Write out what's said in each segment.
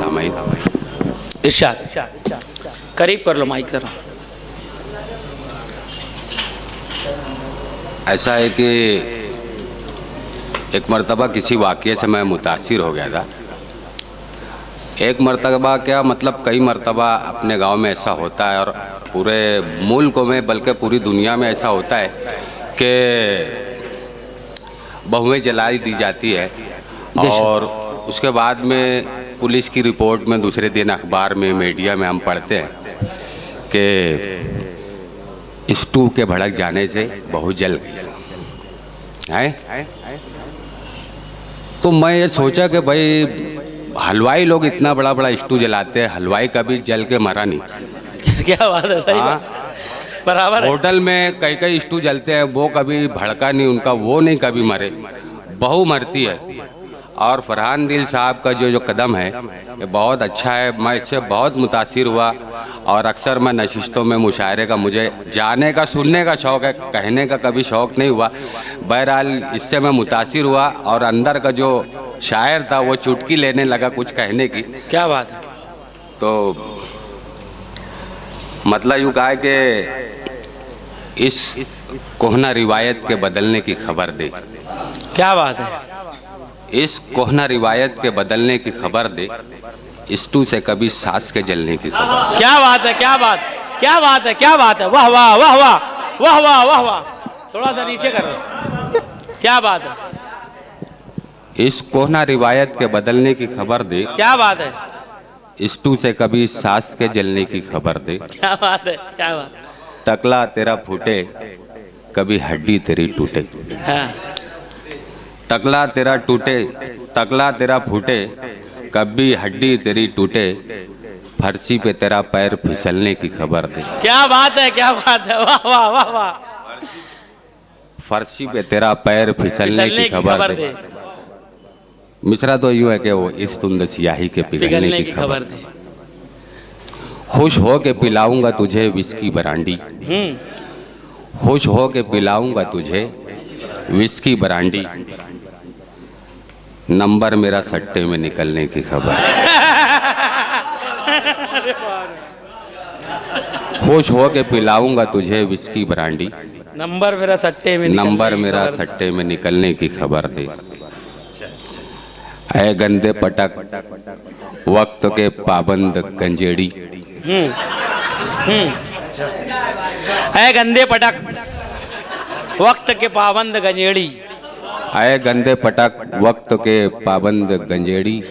सामाइन। इरशाद करीब कर लो माइक जरा। ऐसा है कि एक मर्तबा किसी वाक़ये से मैं मुतासिर हो गया था। एक मर्तबा क्या मतलब कई मर्तबा अपने गांव में ऐसा होता है और पूरे मुल्क में बल्कि पूरी दुनिया में ऐसा होता है कि बहुएं जलाई दी जाती है और उसके बाद में पुलिस की रिपोर्ट में दूसरे दिन अखबार में मीडिया में हम पढ़ते हैं कि स्टू के भड़क जाने से बहू जल गई है। तो मैं ये सोचा कि भाई हलवाई लोग इतना बड़ा बड़ा स्टू जलाते हैं, हलवाई कभी जल के मरा नहीं। क्या बात है, सही बात, बराबर है। होटल में कई कई स्टू जलते हैं, वो कभी भड़का नहीं उनका, वो नहीं कभी मरे, बहू मरती है। और फरहान दिल साहब का जो कदम है ये बहुत अच्छा है। मैं इससे बहुत मुतासिर हुआ और अक्सर मैं नशिस्तों में मुशायरे का मुझे जाने का सुनने का शौक़ है, कहने का कभी शौक़ नहीं हुआ। बहरहाल इससे मैं मुतासिर हुआ और अंदर का जो शायर था वो चुटकी लेने लगा कुछ कहने की। क्या बात है। तो मतलब यूँ कहा कि इस कोहना रिवायत के बदलने की खबर दे। क्या बात है। इस कोहना रिवायत के बदलने की खबर दे, स्टू से कभी सास के जलने की खबर। क्या बात है, क्या बात, क्या बात है, क्या बात है। वाह वाह वाह वाह वाह वाह वाह वाह। थोड़ा सा नीचे करो। क्या बात है। इस कोहना रिवायत के बदलने की खबर दे। क्या बात है। स्टू से कभी सास के जलने की खबर दे। क्या बात है, क्या बात। टकला तेरा फूटे कभी हड्डी तेरी टूटे। हाँ। टकला तेरा टूटे, टकला तेरा फूटे कभी हड्डी तेरी टूटे, फर्शी पे तेरा पैर फिसलने की खबर दे। क्या बात है, क्या बात है। वाह वाह वाह वाह। फर्शी पे तेरा पैर फिसलने की खबर दे। मिसरा तो यूं है कि वो इस तुंद सियाही के पिघलने की खबर दे। खुश हो के पिलाऊंगा तुझे विस्की बरांडी। खुश हो के पिलाऊंगा तुझे विस्की बरांडी, नंबर मेरा सट्टे में निकलने की खबर। खुश हो के पिलाऊंगा तुझे विस्की बरांडी, नंबर मेरा सट्टे में निकलने की खबर दे। ऐ गंदे पटक वक्त के पाबंद गंजेड़ी। ऐ गंदे पटक वक्त के पाबंद गंजेड़ी। आए गंदे पटक वक्त के पाबंद गंजेड़ी,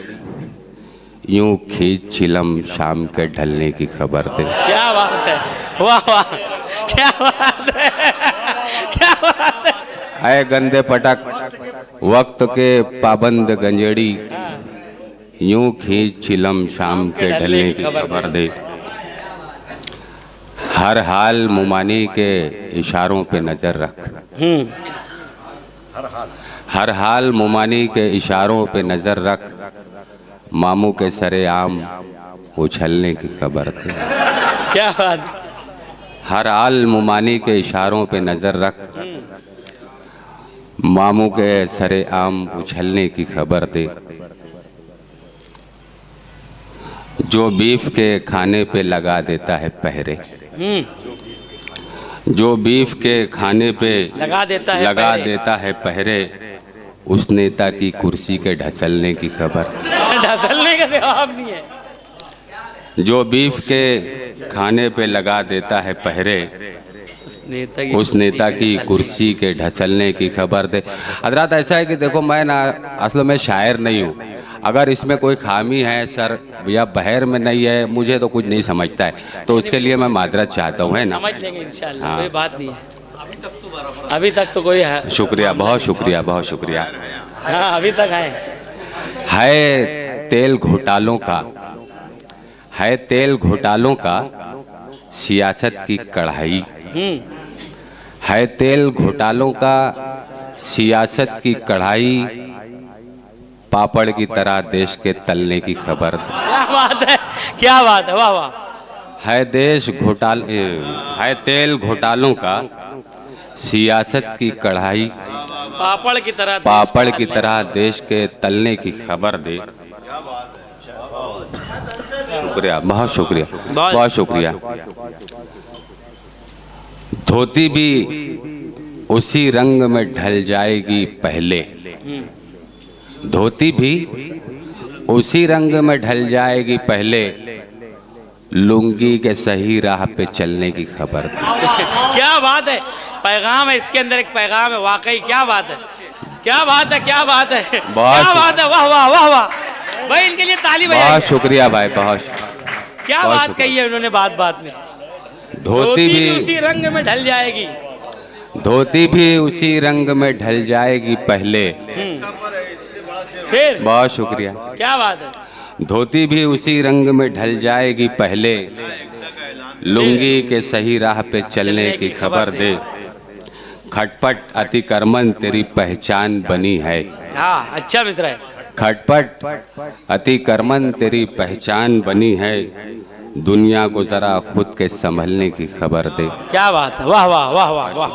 यूं खींच चिलम शाम के ढलने की खबर दे। क्या बात है। वाह वाह। क्या बात है, क्या बात है। आए गंदे पटक वक्त के पाबंद गंजेड़ी, यूं खींच चिलम शाम के ढलने की खबर दे। हर हाल मुमानी के इशारों पे नजर रख। हर हाल मुमानी के इशारों पे नजर रख, मामू के सरे आम उछलने की खबर दे। क्या बात। हर हाल मुमानी के इशारों पे नजर रख, मामू के सरे आम उछलने की खबर दे। जो बीफ के खाने पे लगा देता है पहरे, जो बीफ के खाने पे लगा देता है पहरे, उस नेता की कुर्सी के ढसलने की खबर। ढसलने का जवाब नहीं है। जो बीफ के खाने पे लगा देता है पहरे, उस नेता की कुर्सी के ढसलने की खबर दे। हजरात ऐसा है कि देखो मैं ना असल में शायर नहीं हूँ, अगर इसमें कोई खामी है सर या बहर में नहीं है, मुझे तो कुछ नहीं समझता है, तो उसके लिए मैं माजरत चाहता हूँ, है ना। समझ लेंगे इंशाल्लाह। कोई बात नहीं है। अभी तक तो कोई है। शुक्रिया, बहुत शुक्रिया, बहुत शुक्रिया। हाँ अभी तक है तेल घोटालों का, है तेल घोटालों का सियासत की कढ़ाई। है तेल घोटालों का सियासत की कढ़ाई, पापड़ की तरह देश के तलने की खबर। क्या बात है, क्या बात है। वाह वाह। है तेल घोटालों का सियासत की कढ़ाई, पापड़ की तरह देश के तलने की खबर दे। शुक्रिया, बहुत शुक्रिया, बहुत- बहुत शुक्रिया। धोती भी उसी रंग में ढल जाएगी पहले, धोती भी उसी रंग में ढल जाएगी पहले, लुंगी के सही राह पे चलने की खबर दे। क्या बात है, पैगाम है इसके अंदर, एक पैगाम है वाकई। क्या बात है, क्या बात है, क्या बात है, क्या बात है, वाह वाह वाह वाह भाई, इनके लिए ताली बजाइए। बहुत शुक्रिया भाई, बहुत क्या बहुत बात शुक्रिया। कही है उन्होंने बात बात में। धोती भी उसी रंग में ढल जाएगी, धोती भी उसी रंग में ढल जाएगी पहले। फिर बहुत शुक्रिया। क्या बात है, धोती भी उसी रंग में ढल जाएगी पहले, लुंगी के सही राह पे चलने की खबर दे। खटपट अतिक्रमण तेरी पहचान बनी है, हाँ अच्छा मिश्रा है। खटपट अतिक्रमण तेरी पहचान बनी है, दुनिया को जरा खुद के संभलने की खबर दे। क्या बात है, वाह वाह वाह वाह वाह।